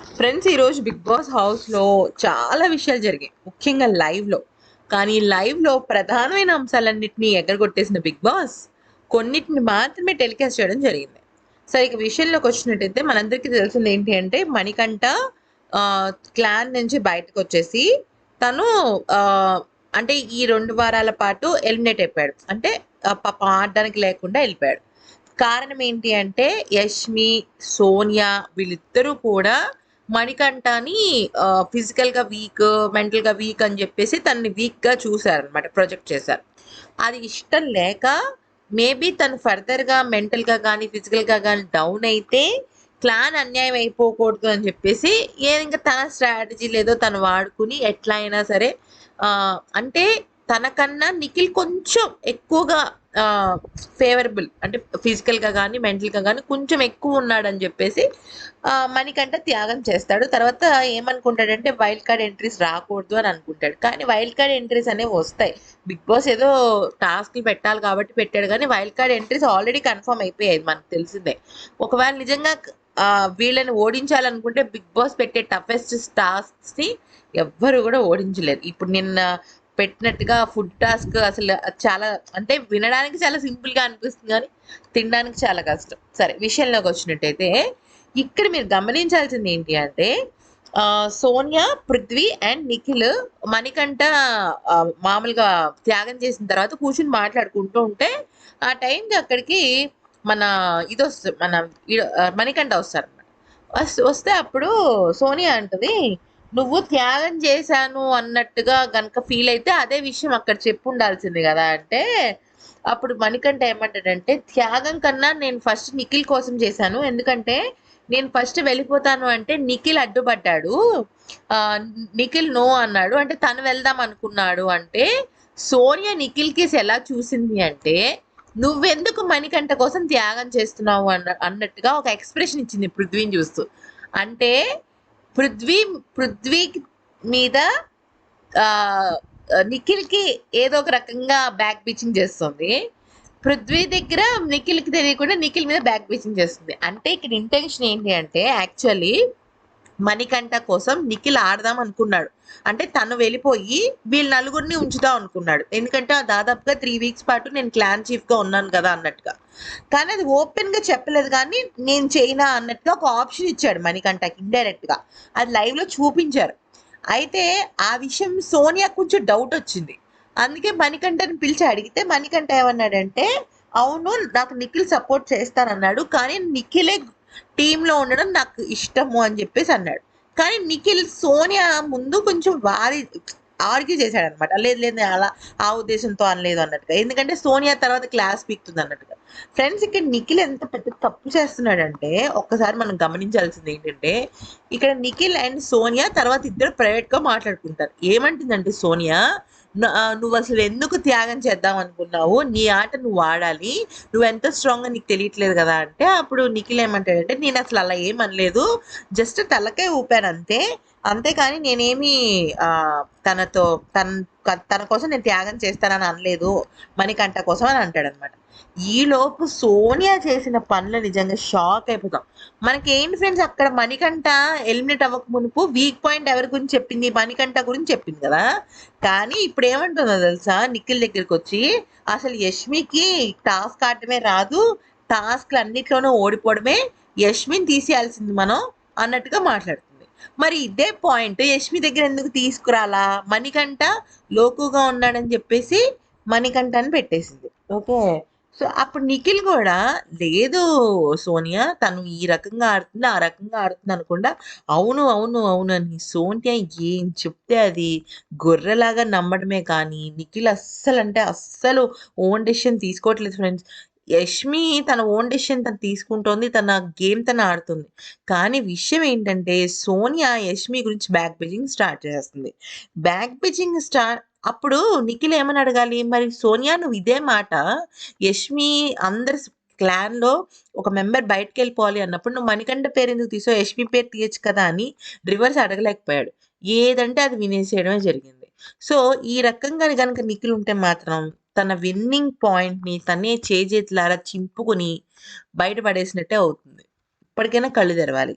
Friends, ఈరోజు big boss హౌస్లో చాలా విషయాలు జరిగాయి, ముఖ్యంగా లైవ్లో. కానీ లైవ్లో ప్రధానమైన అంశాలన్నింటినీ ఎగరగొట్టేసిన బిగ్ బాస్ కొన్నిటిని మాత్రమే టెలికాస్ట్ చేయడం జరిగింది. సరే, ఇక విషయంలోకి వచ్చినట్టయితే మనందరికీ తెలిసింది ఏంటి అంటే, మణికంఠ క్లాన్ నుంచి బయటకు వచ్చేసి తను ఆ, అంటే ఈ 2 వారాల పాటు ఎలిమినేట్ అయిపోయాడు. అంటే పాపం ఆడడానికి లేకుండా వెళ్ళిపోయాడు. కారణం ఏంటి అంటే, యష్మి, సోనియా వీళ్ళిద్దరూ కూడా మణికంఠని ఫిజికల్‌గా వీక్, మెంటల్‌గా వీక్ అని జెప్పేసి తనని వీక్‌గా చూసారనమాట. ప్రొజెక్ట్ చేశారు. అది ఇష్టం లేక మేబీ తను ఫర్దర్‌గా మెంటల్‌గా గానీ, ఫిజికల్‌గా గానీ డౌన్ అయితే క్లాన్ అన్యాయం అయిపోకూడదు అని జెప్పేసి ఇంక తన స్ట్రాటజీ లేదో తను వాడుకుని ఎట్లా అయినా సరే అంటే తనకన్నా నిఖిల్ కొంచెం ఎక్కువగా ఫేవరబుల్, అంటే ఫిజికల్‌గా గానీ, మెంటల్‌గా గానీ కొంచెం ఎక్కువ ఉన్నాడని జెప్పేసి మణికంఠ త్యాగం చేస్తాడు. తర్వాత ఏమనుకుంటాడంటే వైల్డ్ కార్డ్ ఎంట్రీస్ రాకూడదు అని అనుకుంటాడు. కానీ వైల్డ్ కార్డ్ ఎంట్రీస్ అనేవి వస్తాయి. బిగ్ బాస్ ఏదో టాస్క్‌లు పెట్టాలి కాబట్టి పెట్టాడు గానీ, wild card entries already confirm అయిపోయాయి, మనకు తెలిసిందే. ఒకవేళ నిజంగా వీళ్ళని ఓడించాలనుకుంటే బిగ్ బాస్ పెట్టే టఫెస్ట్ టాస్క్స్‌ని ఎవ్వరు గూడా ఓడించలేరు. ఇప్పుడు నిన్న పెట్టినట్టుగా ఫుడ్ టాస్క్ అసలు చాలా, అంటే వినడానికి చాలా సింపుల్‌గా అనిపిస్తుంది గానీ, తినడానికి చాలా కష్టం. సరే, విషయంలోకి వచ్చినట్టయితే ఇక్కడ మీరు గమనించాల్సింది ఏంటి అంటే, సోనియా, పృథ్వీ అండ్ నిఖిల్ మణికంఠ మామూలుగా త్యాగం చేసిన తర్వాత కూర్చొని మాట్లాడుకుంటూ ఉంటే ఆ టైంకి అక్కడికి మన మన మణికంఠ వస్తారనమాట. వస్తే అప్పుడు సోనియా అంటది, నువ్వు త్యాగం చేశాను అన్నట్టుగా గనక ఫీల్ అయితే అదే విషయం అక్కడ చెప్పుండాల్సింది కదా అంటే, అప్పుడు మణికంఠ ఏమంటాడంటే, త్యాగం కన్నా నేను ఫస్ట్ నిఖిల్ కోసం చేశాను. ఎందుకంటే నేను ఫస్ట్ వెళ్ళిపోతాను అంటే నిఖిల్ అడ్డుపడ్డాడు. నిఖిల్ నో అన్నాడు. అంటే తను వెళ్దాం అనుకున్నాడు అంటే, సోనియా నిఖిల్ కేసి ఎలా చూసింది అంటే, నువ్వెందుకు మణికంఠ కోసం త్యాగం చేస్తున్నావు అన్నట్టుగా ఒక ఎక్స్ప్రెషన్ ఇచ్చింది పృథ్వీని చూస్తూ. అంటే పృథ్వీ పృథ్వీ మీద నిఖిల్‌కి ఏదో ఒక రకంగా బ్యాక్ బిచింగ్ చేస్తుంది. పృథ్వీ దగ్గర నిఖిల్‌కి తెలియకుండా నిఖిల్ మీద బ్యాక్ బిచింగ్ చేస్తుంది. అంటే ఇక్కడ ఇంటెన్షన్ ఏంటి అంటే, యాక్చువల్లీ మణికంఠ కోసం నిఖిల్ ఆడదాం అనుకున్నాడు. అంటే తను వెళ్ళిపోయి వీళ్ళ నలుగురిని ఉంచుదాం అనుకున్నాడు. ఎందుకంటే దాదాపుగా 3 వీక్స్ పాటు నేను క్లాన్ చీఫ్‌గా ఉన్నాను కదా అన్నట్టుగా. కానీ అది ఓపెన్‌గా చెప్పలేదు కానీ, నేను చేయనా అన్నట్టుగా ఒక ఆప్షన్ ఇచ్చాడు మణికంఠకి ఇండైరెక్ట్‌గా. అది లైవ్‌లో చూపించారు. అయితే ఆ విషయం సోనియా కొంచెం డౌట్ వచ్చింది. అందుకే మణికంఠని పిలిచి అడిగితే మణికంఠ ఏమన్నాడంటే, అవును నాకు నిఖిల్ సపోర్ట్ చేస్తానన్నాడు. కానీ నిఖిలే టీంలో ఉండడం నాకు ఇష్టము అని చెప్పేసి అన్నాడు. కానీ నిఖిల్ సోనియా ముందు కొంచెం ఆర్గ్యూ చేశాడనమాట. లేదు లేదు నేను అలా ఆ ఉద్దేశంతో అనలేదు అన్నట్టుగా. ఎందుకంటే సోనియా తర్వాత క్లాస్ పీకుతుంది అన్నట్టుగా. ఫ్రెండ్స్, ఇక్కడ నిఖిల్ ఎంత పెద్ద తప్పు చేస్తున్నాడంటే ఒక్కసారి మనం గమనించాల్సింది ఏంటంటే, ఇక్కడ నిఖిల్ అండ్ సోనియా తర్వాత ఇద్దరు ప్రైవేట్‌గా మాట్లాడుకుంటారు. ఏమంటుందంటే సోనియా, నువ్వు అసలు ఎందుకు త్యాగం చేద్దాం అనుకున్నావు? నీ ఆట నువ్వు ఆడాలి. నువ్వెంత స్ట్రాంగ్‌గా నీకు తెలియట్లేదు కదా అంటే, అప్పుడు నిఖిల్ ఏమంటాడంటే, నేను అసలు అలా ఏం అనలేదు. జస్ట్ తలకాయ ఊపాను అంతే. అంతేకాని నేనేమి తనతో తన కోసం నేను త్యాగం చేస్తానని అనలేదు. మణికంఠ కోసం అని అంటాడనమాట. ఈలోపు సోనియా చేసిన పనులు నిజంగా షాక్ అయిపోతాం. మనకేంటి ఫ్రెండ్స్, అక్కడ మణికంఠ ఎలిమినేట్ అవ్వక మునుపు వీక్ పాయింట్ ఎవరి గురించి చెప్పింది? మణికంఠ గురించి చెప్పింది కదా! కానీ ఇప్పుడు ఏమంటుందో తెలుసా నిఖిల్ దగ్గరికి వచ్చి, అసలు యష్మికి టాస్క్ ఆడటమే రాదు, టాస్క్లు అన్నిట్లోనూ ఓడిపోవడమే, యష్మిని తీసేయాల్సింది మనం అన్నట్టుగా మాట్లాడుతుంది. మరి ఇదే పాయింట్ యష్మి దగ్గర ఎందుకు తీసుకురాలా? మణికంఠ లోకుగా ఉన్నాడని చెప్పేసి మణికంఠని పెట్టేసింది. ఓకే. సో అప్పుడు నిఖిల్ కూడా, లేదు సోనియా తను ఈ రకంగా ఆడుతుంది, ఆ రకంగా ఆడుతుంది అనకుండా, అవును అవును అవును అని సోనియా ఏం చెప్తే అది గొర్రెలాగా నమ్మడమే కానీ, నిఖిల్ అస్సలంటే అస్సలు ఓన్ డెసిషన్ తీసుకోవట్లేదు ఫ్రెండ్స్. యష్మి తన ఓన్ డెసిషన్ తను తీసుకుంటోంది. తన గేమ్ తను ఆడుతుంది. కానీ విషయం ఏంటంటే, సోనియా యష్మి గురించి బ్యాక్ బిచింగ్ స్టార్ట్ చేస్తుంది. బ్యాక్ బిచింగ్ అప్పుడు నిఖిల్ ఏమని అడగాలి? మరి సోనియా నువ్వు ఇదే మాట యష్మి అందరి క్లాన్‌లో ఒక మెంబర్ బయటికెళ్ళిపోవాలి అన్నప్పుడు నువ్వు మణికంఠ పేరెందుకు తీసావు? యష్మి పేరు తీయొచ్చు కదా అని రివర్స్ అడగలేకపోయాడు. ఏదంటే అది వినేసేయడమే జరిగింది. సో, ఈ రకంగా గనక నిఖిల్ ఉంటే మాత్రం తన విన్నింగ్ పాయింట్‌ని తనే చేజేతులారా చింపుకొని బయట పడేసినట్టే అవుతుంది. ఇప్పటికైనా కళ్ళు తెరవాలి.